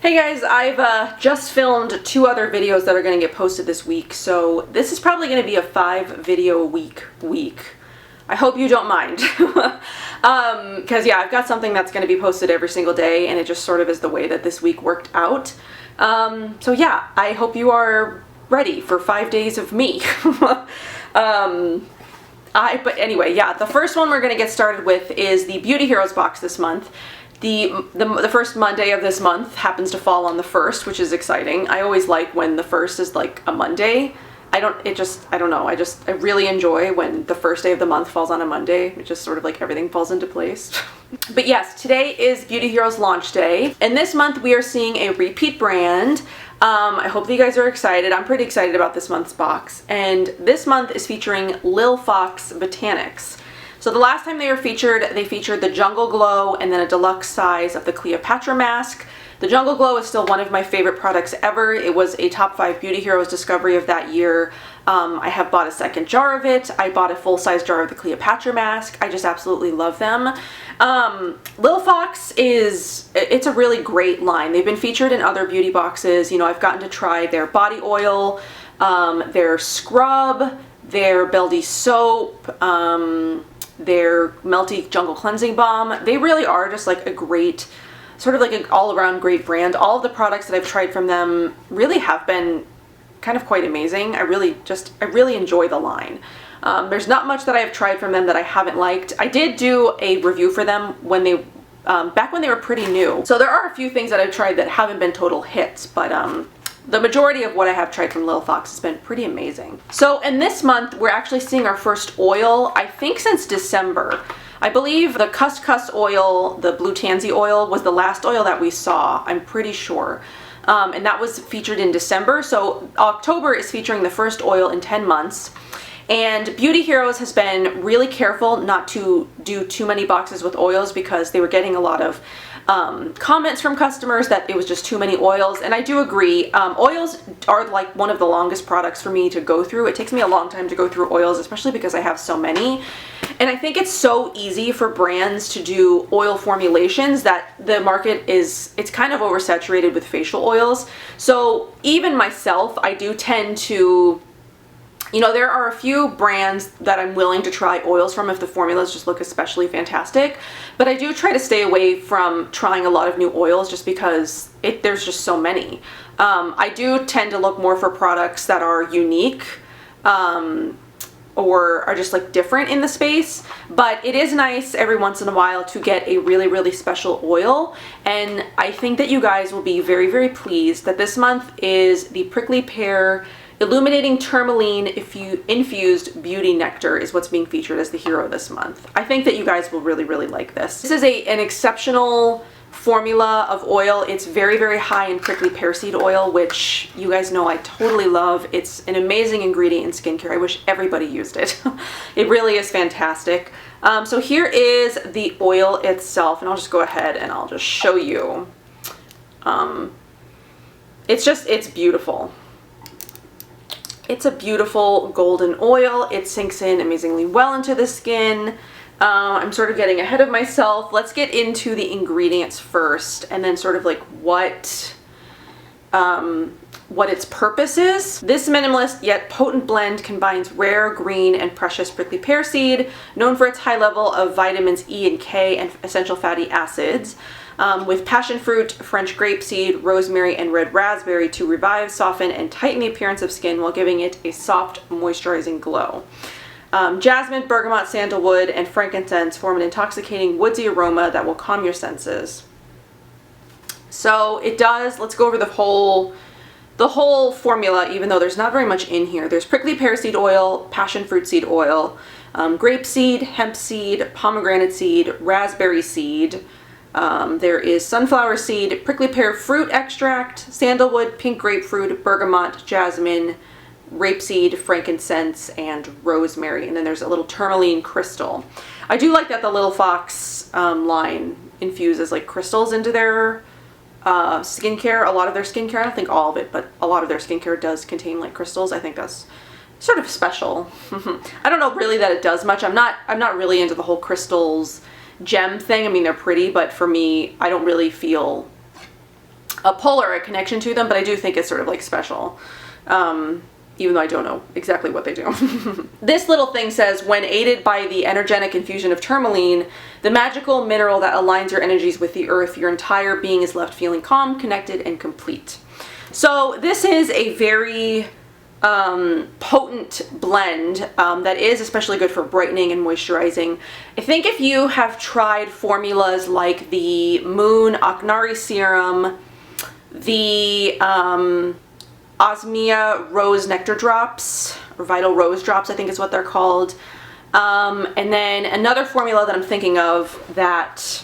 Hey guys, I've just filmed 2 other videos that are going to get posted this week, so this is probably going to be a 5-video week. I hope you don't mind. Because yeah, I've got something that's going to be posted every single day, and it just sort of is the way that this week worked out. So yeah, I hope you are ready for 5 days of me. But anyway, yeah, the first one we're going to get started with is the Beauty Heroes box this month. The first Monday of this month happens to fall on the 1st, which is exciting. I always like when the 1st is like a Monday. I don't know, I really enjoy when the first day of the month falls on a Monday. It just sort of like everything falls into place. But yes, today is Beauty Heroes launch day, and this month we are seeing a repeat brand. I hope that you guys are excited. I'm pretty excited about this month's box, and this month is featuring LILFOX Botanics. So the last time they featured the Jungle Glow and then a deluxe size of the Cleopatra mask. The Jungle Glow is still one of my favorite products ever. It was a top 5 Beauty Heroes discovery of that year. I have bought a second jar of it. I bought a full-size jar of the Cleopatra mask. I just absolutely love them. LILFOX it's a really great line. They've been featured in other beauty boxes. You know, I've gotten to try their body oil, their scrub, their Beldy soap, their Melty Jungle Cleansing Balm. They really are just like a great, sort of like an all-around great brand. All of the products that I've tried from them really have been kind of quite amazing. I really enjoy the line. There's not much that I have tried from them that I haven't liked. I did do a review for them when they, back when they were pretty new. So there are a few things that I've tried that haven't been total hits, but the majority of what I have tried from LILFOX has been pretty amazing. So in this month, we're actually seeing our first oil, I think since December. I believe the Cust oil, the Blue Tansy oil, was the last oil that we saw, I'm pretty sure. And that was featured in December, so October is featuring the first oil in 10 months. And Beauty Heroes has been really careful not to do too many boxes with oils because they were getting a lot of comments from customers that it was just too many oils, and I do agree. Oils are like one of the longest products for me to go through. It takes me a long time to go through oils, especially because I have so many. And I think it's so easy for brands to do oil formulations that the market it's kind of oversaturated with facial oils. So even myself, I do tend to, you know, there are a few brands that I'm willing to try oils from if the formulas just look especially fantastic, but I do try to stay away from trying a lot of new oils just because there's just so many. I do tend to look more for products that are unique or are just like different in the space, but it is nice every once in a while to get a really, really special oil, and I think that you guys will be very, very pleased that this month is the Prickly Pear Illuminating Tourmaline Infused Beauty Nectar is what's being featured as the hero this month. I think that you guys will really, really like this. This is an exceptional formula of oil. It's very, very high in prickly pear seed oil, which you guys know I totally love. It's an amazing ingredient in skincare. I wish everybody used it. It really is fantastic. So here is the oil itself, and I'll just go ahead and I'll just show you. It's beautiful. It's a beautiful golden oil. It sinks in amazingly well into the skin. I'm sort of getting ahead of myself. Let's get into the ingredients first, and then sort of like what its purpose is. This minimalist yet potent blend combines rare, green, and precious prickly pear seed, known for its high level of vitamins E and K and essential fatty acids, with passion fruit, French grapeseed, rosemary, and red raspberry to revive, soften, and tighten the appearance of skin while giving it a soft, moisturizing glow. Jasmine, bergamot, sandalwood, and frankincense form an intoxicating woodsy aroma that will calm your senses. So it does, let's go over the whole formula, even though there's not very much in here. There's prickly pear seed oil, passion fruit seed oil, grape seed, hemp seed, pomegranate seed, raspberry seed. There is sunflower seed, prickly pear fruit extract, sandalwood, pink grapefruit, bergamot, jasmine, rapeseed, frankincense, and rosemary. And then there's a little tourmaline crystal. I do like that the LILFOX line infuses like crystals into their skincare. A lot of their skincare, I don't think all of it, but a lot of their skincare does contain like crystals. I think that's sort of special. I don't know really that it does much. I'm not really into the whole crystals gem thing. I mean, they're pretty, but for me, I don't really feel a polar connection to them, but I do think it's sort of like special. Even though I don't know exactly what they do. This little thing says, when aided by the energetic infusion of tourmaline, the magical mineral that aligns your energies with the earth, your entire being is left feeling calm, connected, and complete. So this is a very potent blend that is especially good for brightening and moisturizing. I think if you have tried formulas like the Moon Aknari Serum, the Osmia Rose Nectar Drops, or Vital Rose Drops, I think is what they're called. And then another formula that I'm thinking of that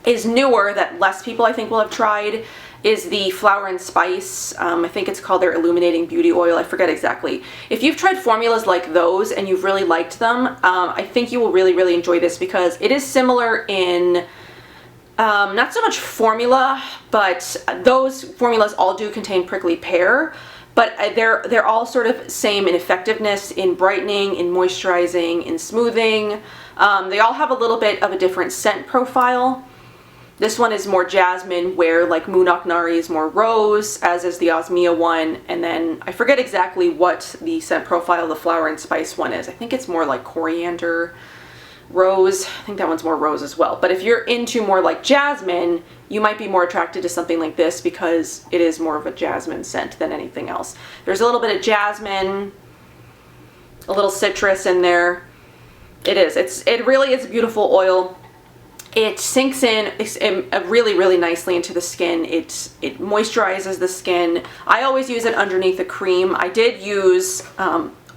is newer, that less people I think will have tried, is the Flower and Spice. I think it's called their Illuminating Beauty Oil. I forget exactly. If you've tried formulas like those and you've really liked them, I think you will really, really enjoy this, because it is similar in not so much formula, but those formulas all do contain prickly pear, but they're all sort of same in effectiveness, in brightening, in moisturizing, in smoothing. They all have a little bit of a different scent profile. This one is more jasmine, where like Moon Aknari is more rose, as is the Osmia one, and then I forget exactly what the scent profile of the Flower and Spice one is. I think it's more like coriander, rose. I think that one's more rose as well. But if you're into more like jasmine, you might be more attracted to something like this, because it is more of a jasmine scent than anything else. There's a little bit of jasmine, a little citrus in there. It really is a beautiful oil. It sinks in really, really nicely into the skin. It moisturizes the skin. I always use it underneath a cream. I did use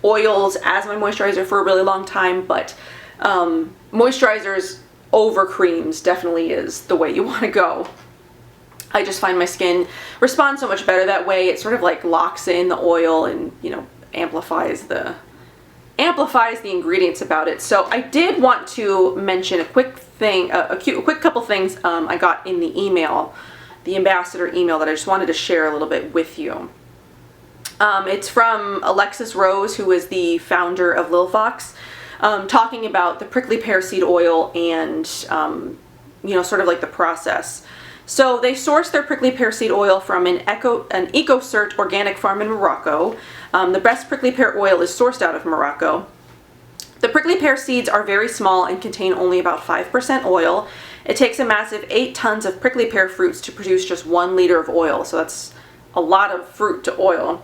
oils as my moisturizer for a really long time, but moisturizers over creams definitely is the way you want to go. I just find my skin responds so much better that way. It sort of like locks in the oil and, you know, amplifies the ingredients about it. So I did want to mention a quick thing, a quick couple things I got in the email, the ambassador email, that I just wanted to share a little bit with you. It's from Alexis Rose, who is the founder of LILFOX, talking about the prickly pear seed oil and, you know, sort of like the process. So they source their prickly pear seed oil from an EcoCert organic farm in Morocco. The best prickly pear oil is sourced out of Morocco. The prickly pear seeds are very small and contain only about 5% oil. It takes a massive 8 tons of prickly pear fruits to produce just 1 liter of oil, so that's a lot of fruit to oil.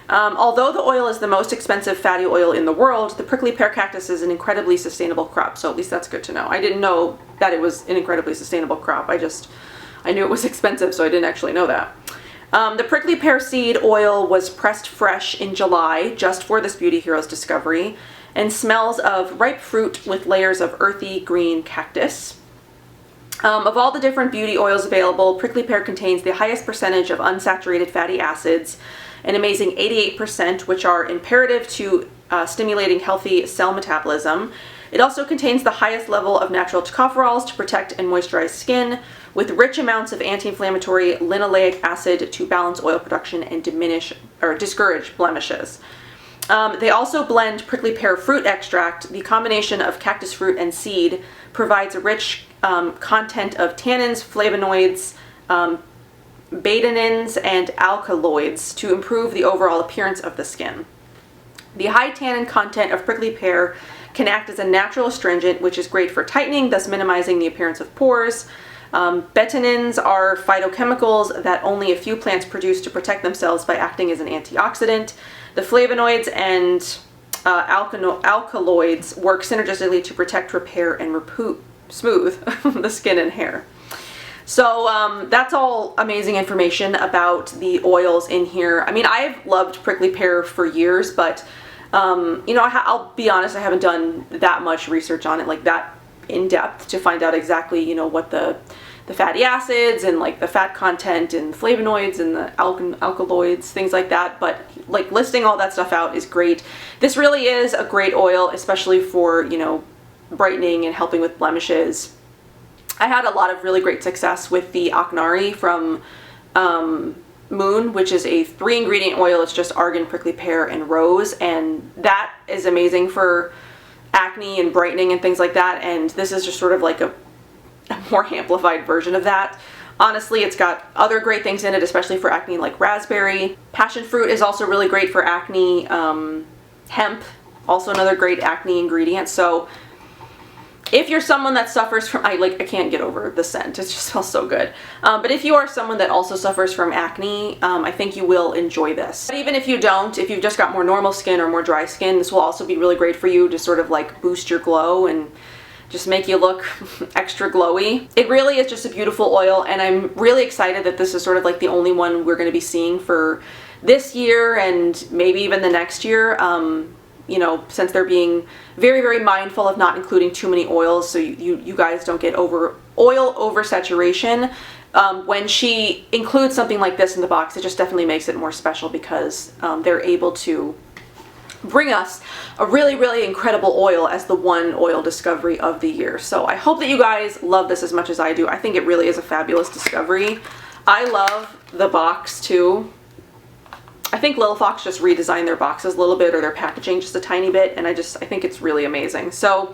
Although the oil is the most expensive fatty oil in the world, the prickly pear cactus is an incredibly sustainable crop, so at least that's good to know. I didn't know that it was an incredibly sustainable crop. I knew it was expensive, so I didn't actually know that. The prickly pear seed oil was pressed fresh in July, just for this Beauty Heroes discovery, and smells of ripe fruit with layers of earthy green cactus. Of all the different beauty oils available, prickly pear contains the highest percentage of unsaturated fatty acids, an amazing 88%, which are imperative to stimulating healthy cell metabolism. It also contains the highest level of natural tocopherols to protect and moisturize skin, with rich amounts of anti-inflammatory linoleic acid to balance oil production and discourage blemishes. They also blend prickly pear fruit extract. The combination of cactus fruit and seed provides a rich content of tannins, flavonoids, betainins, and alkaloids to improve the overall appearance of the skin. The high tannin content of prickly pear can act as a natural astringent, which is great for tightening, thus minimizing the appearance of pores. Betainins are phytochemicals that only a few plants produce to protect themselves by acting as an antioxidant. The flavonoids and alkaloids work synergistically to protect, repair, and smooth the skin and hair. So that's all amazing information about the oils in here. I mean, I've loved prickly pear for years, but you know, I'll be honest, I haven't done that much research on it, like that in depth, to find out exactly, you know, what the fatty acids and like the fat content and flavonoids and the alkaloids, things like that. But like listing all that stuff out is great. This really is a great oil, especially for, you know, brightening and helping with blemishes. I had a lot of really great success with the Aknari from Moon, which is a 3-ingredient oil. It's just argan, prickly pear, and rose, and that is amazing for acne and brightening and things like that. And this is just sort of like a more amplified version of that. Honestly, it's got other great things in it, especially for acne, like raspberry. Passion fruit is also really great for acne. Hemp, also another great acne ingredient. So if you're someone that suffers from, I can't get over the scent, it just smells so good. But if you are someone that also suffers from acne, I think you will enjoy this. But even if you don't, if you've just got more normal skin or more dry skin, this will also be really great for you to sort of like boost your glow and just make you look extra glowy. It really is just a beautiful oil, and I'm really excited that this is sort of like the only one we're going to be seeing for this year and maybe even the next year. You know, since they're being very, very mindful of not including too many oils, so you guys don't get oil oversaturation. When she includes something like this in the box, it just definitely makes it more special because they're able to bring us a really, really incredible oil as the one oil discovery of the year. So I hope that you guys love this as much as I do. I think it really is a fabulous discovery. I love the box too. I think LILFOX just redesigned their boxes a little bit, or their packaging just a tiny bit, and I think it's really amazing. So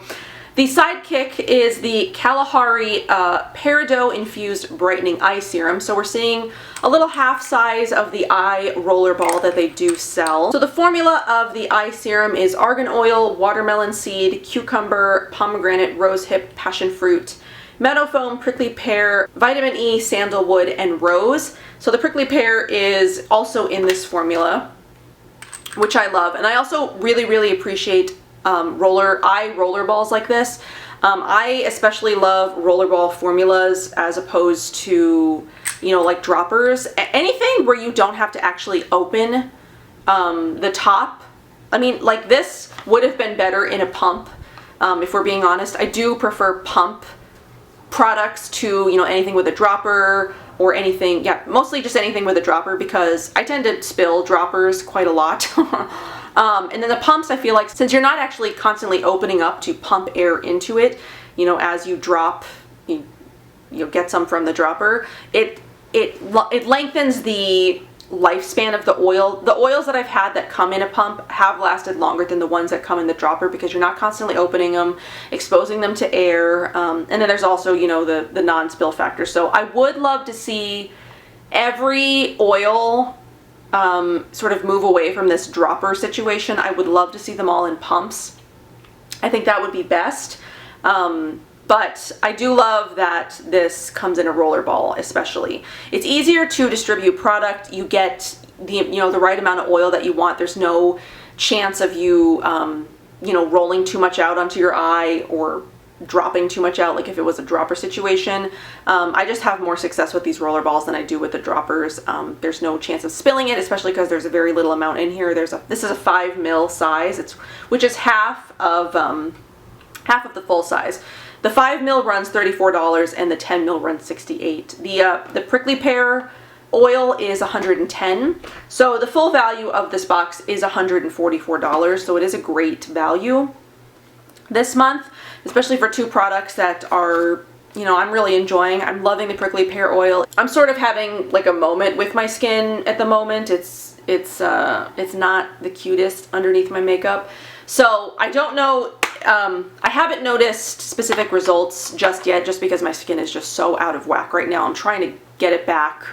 the sidekick is the Kalahari Peridot infused brightening eye serum. So we're seeing a little half size of the eye roller ball that they do sell. So the formula of the eye serum is argan oil, watermelon seed, cucumber, pomegranate, rosehip, passion fruit, meadow foam, prickly pear, vitamin E, sandalwood, and rose. So the prickly pear is also in this formula, which I love. And I also really, really appreciate eye roller balls like this. I especially love rollerball formulas as opposed to, you know, like droppers. Anything where you don't have to actually open the top. I mean, like this would have been better in a pump, if we're being honest. I do prefer pump products to, you know, anything with a dropper or anything, yeah, mostly just anything with a dropper, because I tend to spill droppers quite a lot. And then the pumps, I feel like, since you're not actually constantly opening up to pump air into it, you know, as you drop, you get some from the dropper, it lengthens the lifespan of the oil. The oils that I've had that come in a pump have lasted longer than the ones that come in the dropper, because you're not constantly opening them, exposing them to air, and then there's also, you know, the non-spill factor. So I would love to see every oil sort of move away from this dropper situation. I would love to see them all in pumps. I think that would be best. But I do love that this comes in a roller ball, especially. It's easier to distribute product. You get the right amount of oil that you want. There's no chance of you, rolling too much out onto your eye or dropping too much out, like if it was a dropper situation. I just have more success with these roller balls than I do with the droppers. There's no chance of spilling it, especially because there's a very little amount in here. This is a 5 ml size, which is half of the full size. The 5 ml runs $34 and the 10 ml runs $68. The prickly pear oil is $110. So the full value of this box is $144. So it is a great value this month, especially for two products that are, I'm really enjoying. I'm loving the prickly pear oil. I'm sort of having like a moment with my skin at the moment. It's not the cutest underneath my makeup. So I don't know, I haven't noticed specific results just yet, just because my skin is just so out of whack right now. I'm trying to get it back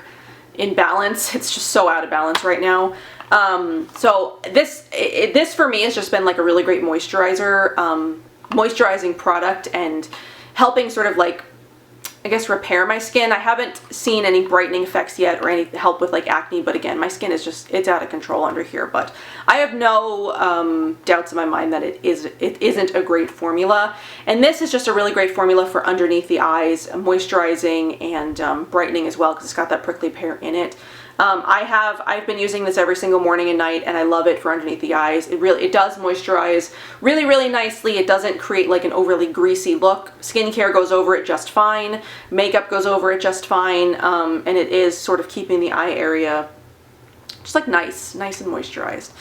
in balance. It's just so out of balance right now. So this for me has just been like a really great moisturizer, moisturizing product, and helping sort of like, I guess, repair my skin. I haven't seen any brightening effects yet or any help with like acne, but again, my skin is just, it's out of control under here. But I have no doubts in my mind that it isn't a great formula. And this is just a really great formula for underneath the eyes, moisturizing and brightening as well, because it's got that prickly pear in it. I've been using this every single morning and night, and I love it for underneath the eyes. It does moisturize really, really nicely. It doesn't create like an overly greasy look. Skincare goes over it just fine. Makeup goes over it just fine. And it is sort of keeping the eye area just like nice and moisturized.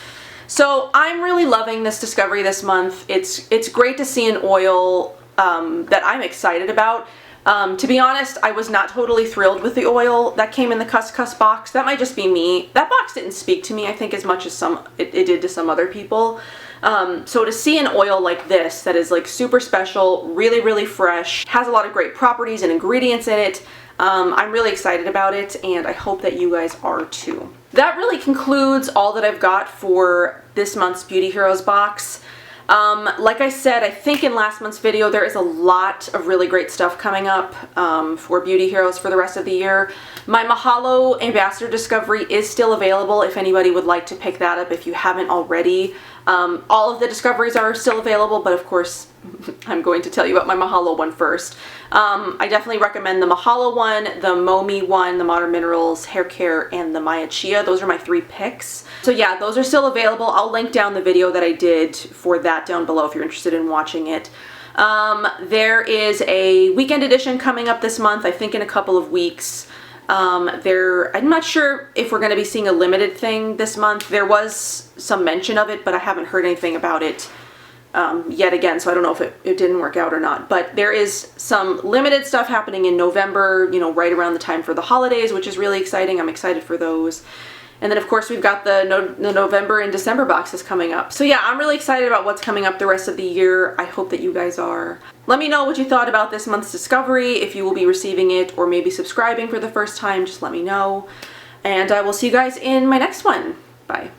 So I'm really loving this discovery this month. It's great to see an oil that I'm excited about. To be honest, I was not totally thrilled with the oil that came in the Cuscus box. That might just be me. That box didn't speak to me, I think, as much as it did to some other people. So to see an oil like this that is like super special, really, really fresh, has a lot of great properties and ingredients in it, I'm really excited about it, and I hope that you guys are too. That really concludes all that I've got for this month's Beauty Heroes box. Like I said, I think in last month's video, there is a lot of really great stuff coming up for Beauty Heroes for the rest of the year. My Mahalo Ambassador Discovery is still available if anybody would like to pick that up if you haven't already. All of the discoveries are still available, but of course, I'm going to tell you about my Mahalo one first. I definitely recommend the Mahalo one, the Momi one, the Modern Minerals, Hair Care, and the Maya Chia. Those are my 3 picks. So yeah, those are still available. I'll link down the video that I did for that down below if you're interested in watching it. There is a weekend edition coming up this month, I think in a couple of weeks. I'm not sure if we're going to be seeing a limited thing this month. There was some mention of it, but I haven't heard anything about it yet again, so I don't know if it didn't work out or not. But there is some limited stuff happening in November, you know, right around the time for the holidays, which is really exciting. I'm excited for those. And then, of course, we've got the November and December boxes coming up. So yeah, I'm really excited about what's coming up the rest of the year. I hope that you guys are. Let me know what you thought about this month's discovery. If you will be receiving it or maybe subscribing for the first time, just let me know. And I will see you guys in my next one. Bye.